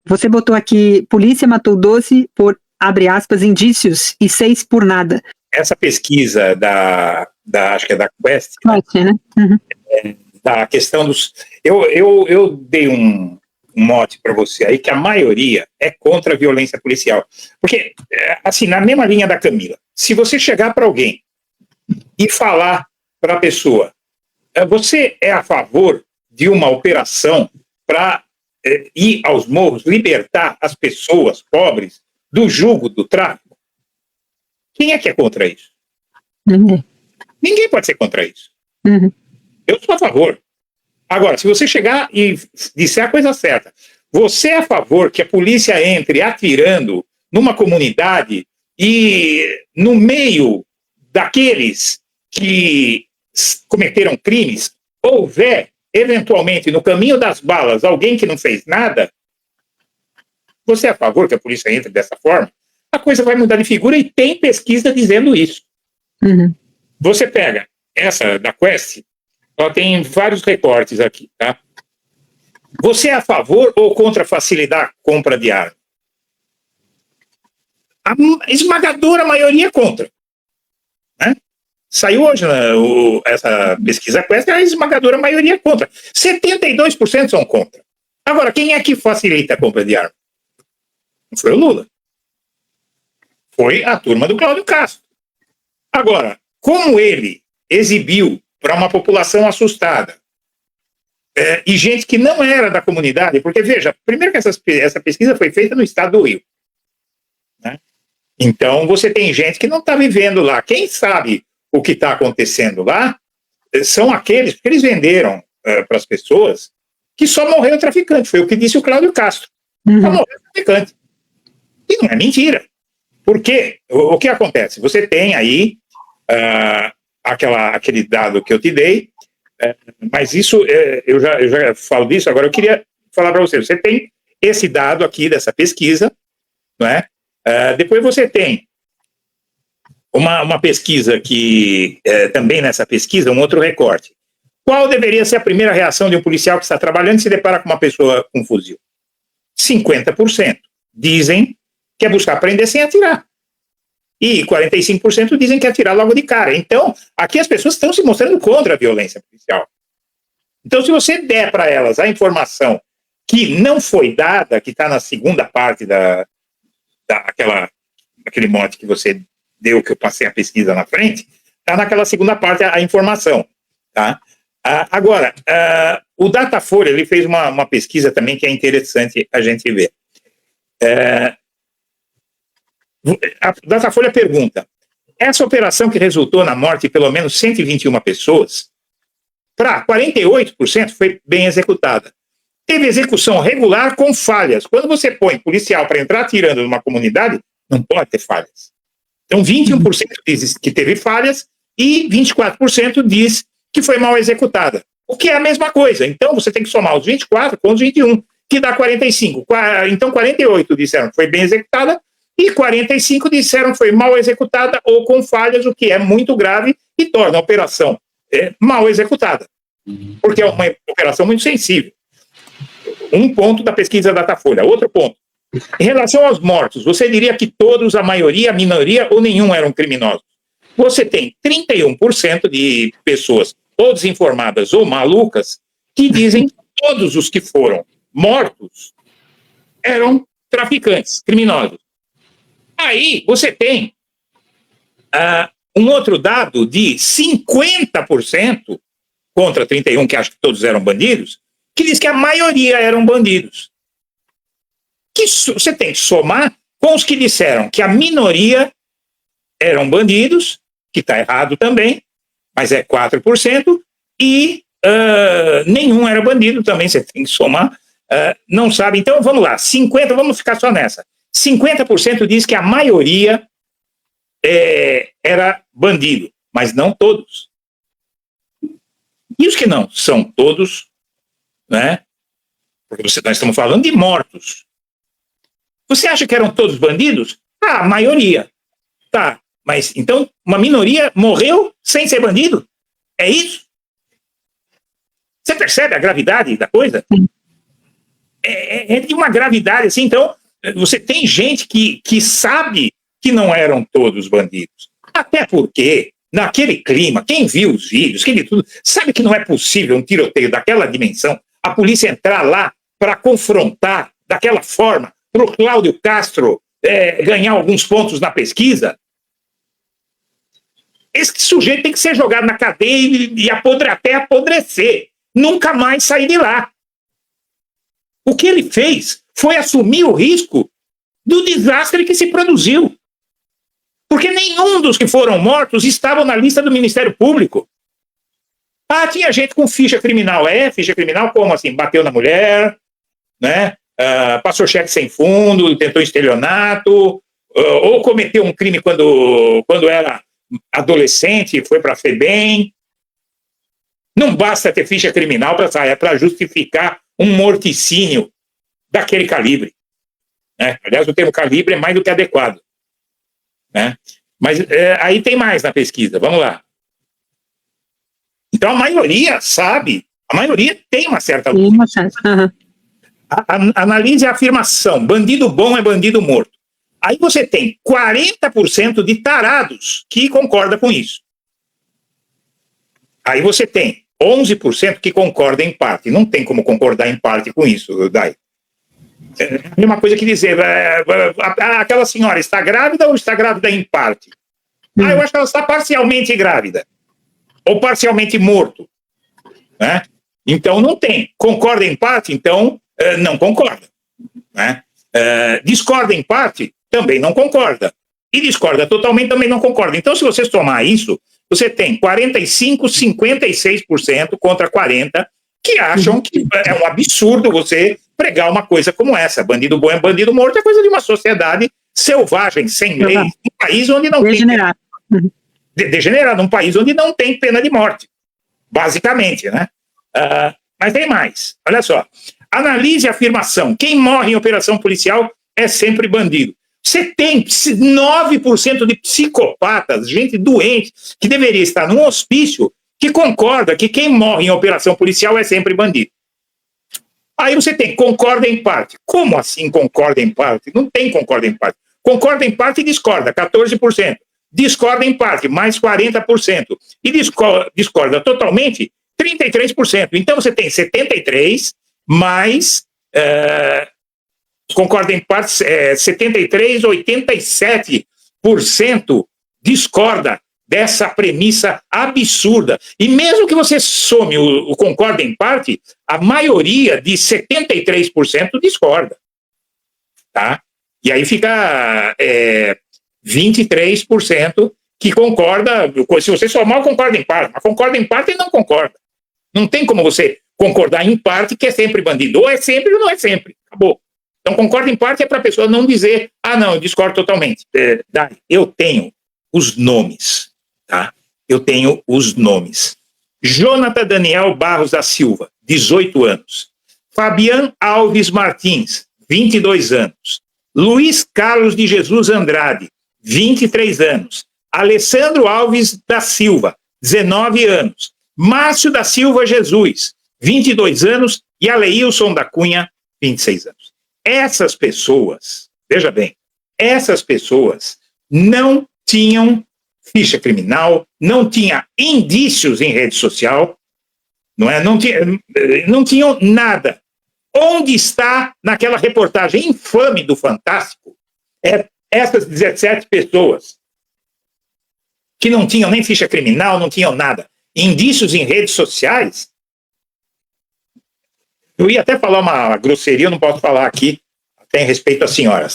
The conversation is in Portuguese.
Você botou aqui, polícia matou 12 por, abre aspas, indícios e 6 por nada. Essa pesquisa acho que é da Quest, né? Uhum. Da questão dos... Eu dei um mote para você aí, que a maioria é contra a violência policial. Porque, assim, na mesma linha da Camila, se você chegar para alguém e falar para a pessoa, você é a favor de uma operação para ir aos morros, libertar as pessoas pobres do jugo do tráfico? Quem é que é contra isso? Ninguém pode ser contra isso. Uhum. Eu sou a favor. Agora, se você chegar e disser a coisa certa, você é a favor que a polícia entre atirando numa comunidade e no meio daqueles que cometeram crimes, houver, eventualmente, no caminho das balas, alguém que não fez nada, você é a favor que a polícia entre dessa forma? A coisa vai mudar de figura e tem pesquisa dizendo isso. Uhum. Você pega essa da Quest, ela tem vários recortes aqui, tá? Você é a favor ou contra facilitar a compra de arma? A esmagadora maioria é contra. Né? Saiu hoje essa pesquisa Quest, a esmagadora maioria é contra. 72% são contra. Agora, quem é que facilita a compra de arma? Não foi o Lula. Foi a turma do Cláudio Castro. Agora, como ele exibiu para uma população assustada e gente que não era da comunidade, porque, veja, primeiro que essa pesquisa foi feita no estado do Rio. Né? Então, você tem gente que não está vivendo lá. Quem sabe o que está acontecendo lá são aqueles, porque eles venderam para as pessoas que só morreu o traficante. Foi o que disse o Cláudio Castro. Uhum. Só morreu o traficante. E não é mentira. Porque o que acontece? Você tem aí aquele dado que eu te dei, mas isso, eu já falo disso, agora eu queria falar para você. Você tem esse dado aqui dessa pesquisa, não é? Depois você tem uma pesquisa que, também nessa pesquisa, um outro recorte. Qual deveria ser a primeira reação de um policial que está trabalhando e se depara com uma pessoa com um fuzil? 50% dizem que é buscar prender sem atirar. E 45% dizem que é atirar logo de cara. Então, aqui as pessoas estão se mostrando contra a violência policial. Então, se você der para elas a informação que não foi dada, que está na segunda parte daquele mote que você deu, que eu passei a pesquisa na frente, está naquela segunda parte a informação. Tá? Agora, o Datafolha ele fez uma pesquisa também que é interessante a gente ver. A Datafolha pergunta: essa operação que resultou na morte de pelo menos 121 pessoas, para 48% foi bem executada. Teve execução regular com falhas. Quando você põe policial para entrar atirando numa comunidade, não pode ter falhas. Então, 21% diz que teve falhas e 24% diz que foi mal executada. O que é a mesma coisa. Então, você tem que somar os 24 com os 21, que dá 45. Então, 48 disseram que foi bem executada e 45 disseram que foi mal executada ou com falhas, o que é muito grave e torna a operação mal executada. Porque é uma operação muito sensível. Um ponto da pesquisa Datafolha. Outro ponto. Em relação aos mortos, você diria que todos, a maioria, a minoria ou nenhum eram criminosos? Você tem 31% de pessoas ou desinformadas ou malucas que dizem que todos os que foram mortos eram traficantes, criminosos. Aí você tem um outro dado de 50% contra 31%, que acha que todos eram bandidos, que diz que a maioria eram bandidos. Que você tem que somar com os que disseram que a minoria eram bandidos, que está errado também, mas é 4%, e nenhum era bandido também, você tem que somar, não sabe. Então, vamos lá, 50%, vamos ficar só nessa. 50% diz que a maioria era bandido, mas não todos. E os que não são todos, né? Porque nós estamos falando de mortos. Você acha que eram todos bandidos? A maioria. Tá, mas então uma minoria morreu sem ser bandido? É isso? Você percebe a gravidade da coisa? é de uma gravidade assim. Então, você tem gente que sabe que não eram todos bandidos. Até porque, naquele clima, quem viu os vídeos, quem viu tudo, sabe que não é possível um tiroteio daquela dimensão, a polícia entrar lá para confrontar daquela forma, para o Cláudio Castro ganhar alguns pontos na pesquisa. Esse sujeito tem que ser jogado na cadeia e até apodrecer. Nunca mais sair de lá. O que ele fez foi assumir o risco do desastre que se produziu. Porque nenhum dos que foram mortos estavam na lista do Ministério Público. Ah, tinha gente com ficha criminal. Ficha criminal como assim? Bateu na mulher, né? Passou cheque sem fundo, tentou estelionato, ou cometeu um crime quando era adolescente, foi para a FEBEM. Não basta ter ficha criminal para justificar um morticínio daquele calibre. Né? Aliás, o termo calibre é mais do que adequado. Né? Mas aí tem mais na pesquisa, vamos lá. Então a maioria sabe, a maioria tem uma certa luz. Analise a afirmação: bandido bom é bandido morto. Aí você tem 40% de tarados que concorda com isso. Aí você tem 11% que concorda em parte. Não tem como concordar em parte com isso, Dai. É a mesma coisa que dizer, aquela senhora está grávida ou está grávida em parte? Eu acho que ela está parcialmente grávida. Ou parcialmente morto. Né? Então não tem. Concorda em parte, então não concorda. Né? Discorda em parte, também não concorda. E discorda totalmente, também não concorda. Então, se você somar isso, você tem 45%, 56% contra 40% que acham que é um absurdo você pregar uma coisa como essa. Bandido bom é bandido morto, é coisa de uma sociedade selvagem, sem lei, um país onde não degenerado. tem... Degenerado, um país onde não tem pena de morte, basicamente, né? Mas tem mais, olha só. Analise a afirmação: quem morre em operação policial é sempre bandido. Você tem 9% de psicopatas, gente doente, que deveria estar num hospício, que concorda que quem morre em operação policial é sempre bandido. Aí você tem concorda em parte. Como assim concorda em parte? Não tem concorda em parte. Concorda em parte e discorda, 14%. Discorda em parte, mais 40%. E discorda totalmente, 33%. Então você tem 73% mais... concorda em parte, 73%, 87% discorda dessa premissa absurda. E mesmo que você some o concorda em parte, a maioria de 73% discorda. Tá? E aí fica 23% que concorda. Se você somar, concorda em parte. Mas concorda em parte e não concorda. Não tem como você concordar em parte que é sempre bandido. Ou é sempre ou não é sempre. Acabou. Então, concorda em parte é para a pessoa não dizer, não, eu discordo totalmente. Eu tenho os nomes, tá? Eu tenho os nomes. Jonathan Daniel Barros da Silva, 18 anos. Fabian Alves Martins, 22 anos. Luiz Carlos de Jesus Andrade, 23 anos. Alessandro Alves da Silva, 19 anos. Márcio da Silva Jesus, 22 anos. E Aleilson da Cunha, 26 anos. Essas pessoas, veja bem, essas pessoas não tinham ficha criminal, não tinha indícios em rede social, não tinham nada. Onde está, naquela reportagem infame do Fantástico, essas 17 pessoas que não tinham nem ficha criminal, não tinham nada. Indícios em redes sociais. Eu ia até falar uma grosseria, eu não posso falar aqui, até em respeito às senhoras, tá?